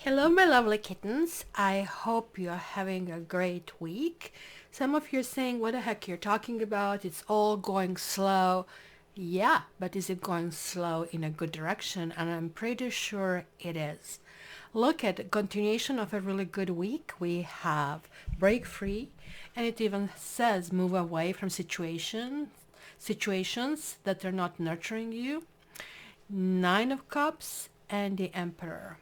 Hello, my lovely kittens. I hope you're having a great week. Some of you are saying, what the heck you're talking about? It's all going slow. Yeah, but is it going slow in a good direction? And I'm pretty sure it is. Look at the continuation of a really good week. We have break free, and it even says move away from situations that are not nurturing you. Nine of Cups and the Emperor.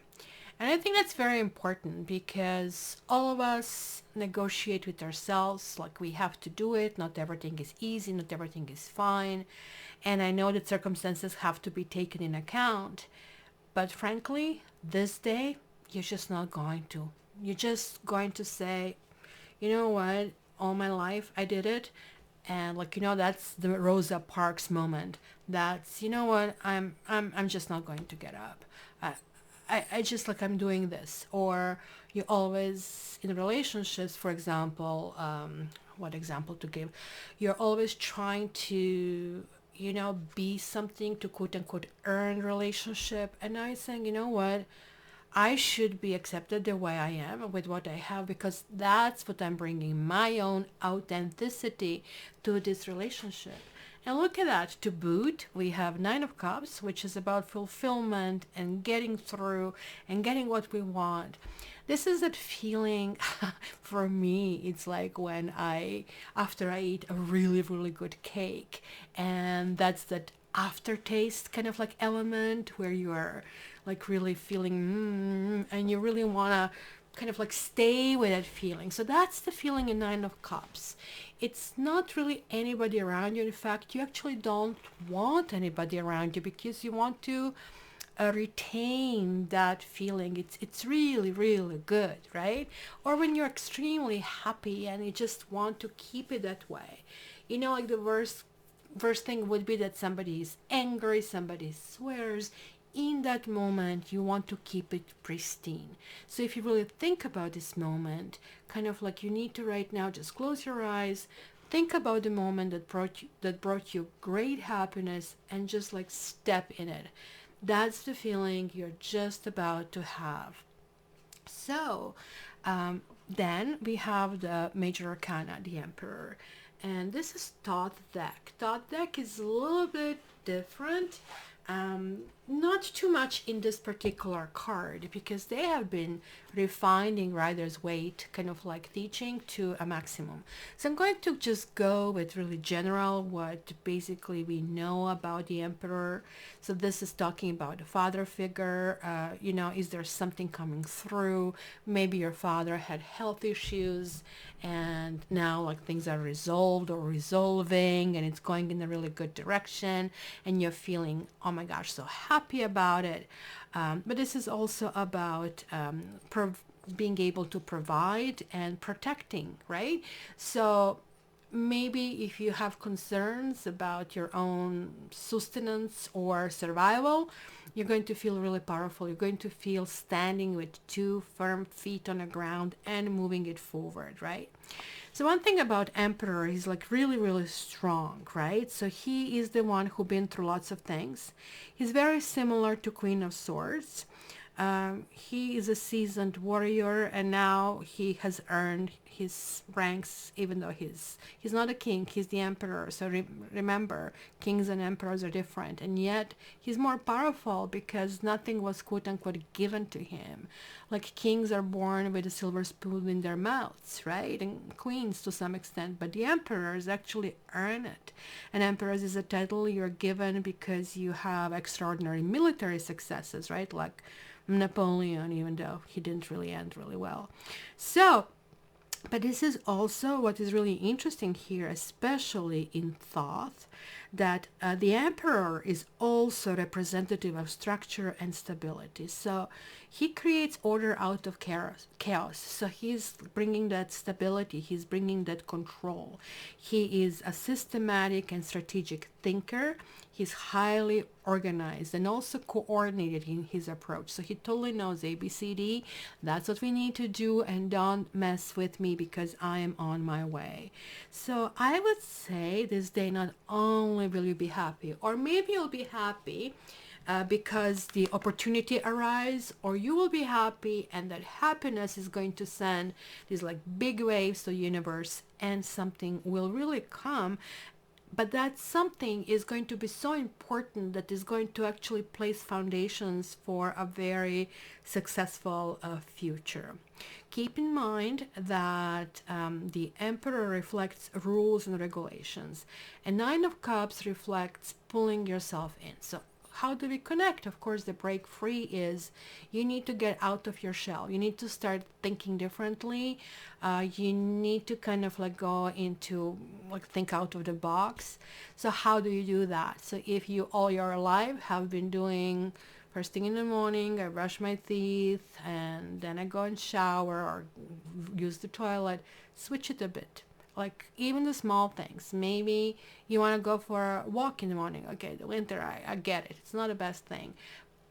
And I think that's very important because all of us negotiate with ourselves like we have to do it. Not everything is easy, not everything is fine. And I know that circumstances have to be taken in account. But frankly, this day, you're just not going to. You're just going to say, you know what, all my life I did it. And that's the Rosa Parks moment. That's, you know what, I'm just not going to get up. I just like I'm doing this. Or you always in relationships, for example, what example to give? You're always trying to, be something to quote unquote earn relationship. And now you're saying, you know what? I should be accepted the way I am with what I have because that's what I'm bringing my own authenticity to this relationship. And look at that. To boot, we have Nine of Cups, which is about fulfillment and getting through and getting what we want. This is that feeling for me. It's like when after I eat a really, really good cake, and that's that aftertaste kind of like element where you are like really feeling and you really want to kind of like stay with that feeling. So that's the feeling in Nine of Cups. It's not really anybody around you. In fact, you actually don't want anybody around you because you want to retain that feeling. It's really really good, right? Or when you're extremely happy and you just want to keep it that way. Like the worst thing would be that somebody is angry, somebody swears. In that moment, you want to keep it pristine. So if you really think about this moment, kind of like you need to right now just close your eyes, think about the moment that brought you great happiness, and just like step in it. That's the feeling you're just about to have. So then we have the major arcana, the Emperor. And this is Thoth deck. Thoth deck is a little bit different. Not too much in this particular card because they have been refining Rider's Waite kind of like teaching to a maximum. So I'm going to just go with really general what basically we know about the Emperor. So this is talking about the father figure. Is there something coming through? Maybe your father had health issues and now like things are resolved or resolving and it's going in a really good direction and you're feeling, oh my gosh, so happy about it. But this is also about being able to provide and protecting, right? So maybe if you have concerns about your own sustenance or survival, you're going to feel really powerful. You're going to feel standing with two firm feet on the ground and moving it forward, right? So one thing about Emperor, he's like really, really strong, right? So he is the one who been through lots of things. He's very similar to Queen of Swords. He is a seasoned warrior, and now he has earned his ranks. Even though he's not a king, he's the emperor. So remember, kings and emperors are different, and yet he's more powerful because nothing was quote unquote given to him. Like kings are born with a silver spoon in their mouths, right? And queens to some extent, but the emperors actually earn it. And emperors is a title you're given because you have extraordinary military successes, right? Like Napoleon, even though he didn't really end really well. So, but this is also what is really interesting here, especially in Thoth, that the emperor is also representative of structure and stability. So he creates order out of chaos. So he's bringing that stability. He's bringing that control. He is a systematic and strategic thinker. He's highly organized and also coordinated in his approach. So he totally knows ABCD. That's what we need to do, and don't mess with me because I am on my way. So I would say this day not only will you be happy, or maybe you'll be happy because the opportunity arise, or you will be happy, and that happiness is going to send these like big waves to the universe, and something will really come. But that something is going to be so important that is going to actually place foundations for a very successful future. Keep in mind that the Emperor reflects rules and regulations, and Nine of Cups reflects pulling yourself in. So how do we connect? Of course, the break free is you need to get out of your shell. You need to start thinking differently. You need to kind of like go into like think out of the box. So how do you do that? So if you all your life have been doing first thing in the morning, I brush my teeth and then I go and shower or use the toilet, switch it a bit. Like even the small things. Maybe you want to go for a walk in the morning. Okay, the winter, I get it. It's not the best thing.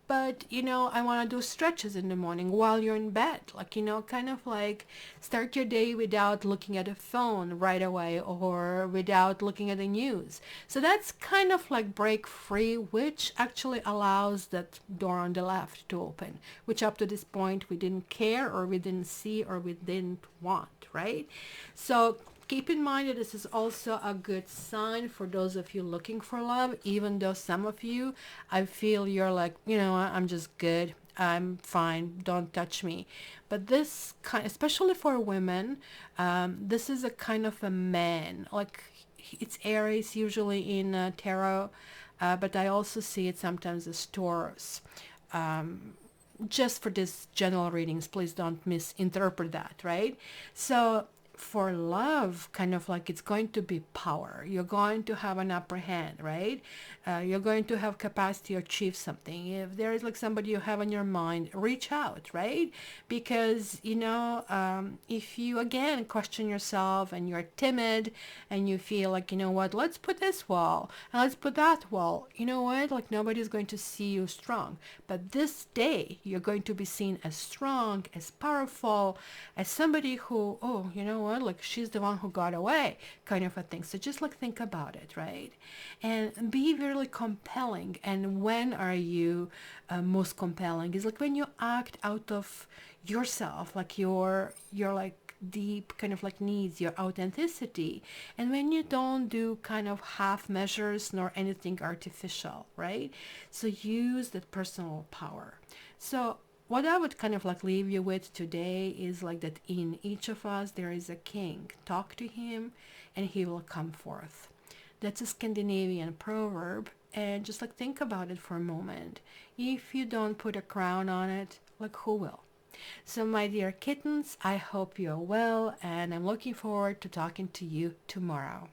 But, I want to do stretches in the morning while you're in bed. Like, kind of like start your day without looking at a phone right away or without looking at the news. So that's kind of like break free, which actually allows that door on the left to open, which up to this point we didn't care or we didn't see or we didn't want, right? So keep in mind that this is also a good sign for those of you looking for love, even though some of you, I feel you're like, I'm just good. I'm fine. Don't touch me. But this kind, especially for women, this is a kind of a man. Like it's Aries usually in tarot, but I also see it sometimes as Taurus. Just for this general readings, please don't misinterpret that, right? So for love, kind of like it's going to be power. You're going to have an upper hand, right? You're going to have capacity to achieve something. If there is like somebody you have on your mind, reach out, right? Because, if you again question yourself and you're timid and you feel like, what, let's put this wall and let's put that wall, you know what, like nobody's going to see you strong. But this day, you're going to be seen as strong, as powerful, as somebody who, oh, you know what, like she's the one who got away, kind of a thing. So just like think about it, right? And be really compelling. And when are you most compelling? Is like when you act out of yourself, like your like deep kind of like needs, your authenticity, and when you don't do kind of half measures nor anything artificial, right? So use that personal power. So what I would kind of like leave you with today is like that in each of us there is a king. Talk to him and he will come forth. That's a Scandinavian proverb, and just like think about it for a moment. If you don't put a crown on it, like who will? So my dear kittens, I hope you're well, and I'm looking forward to talking to you tomorrow.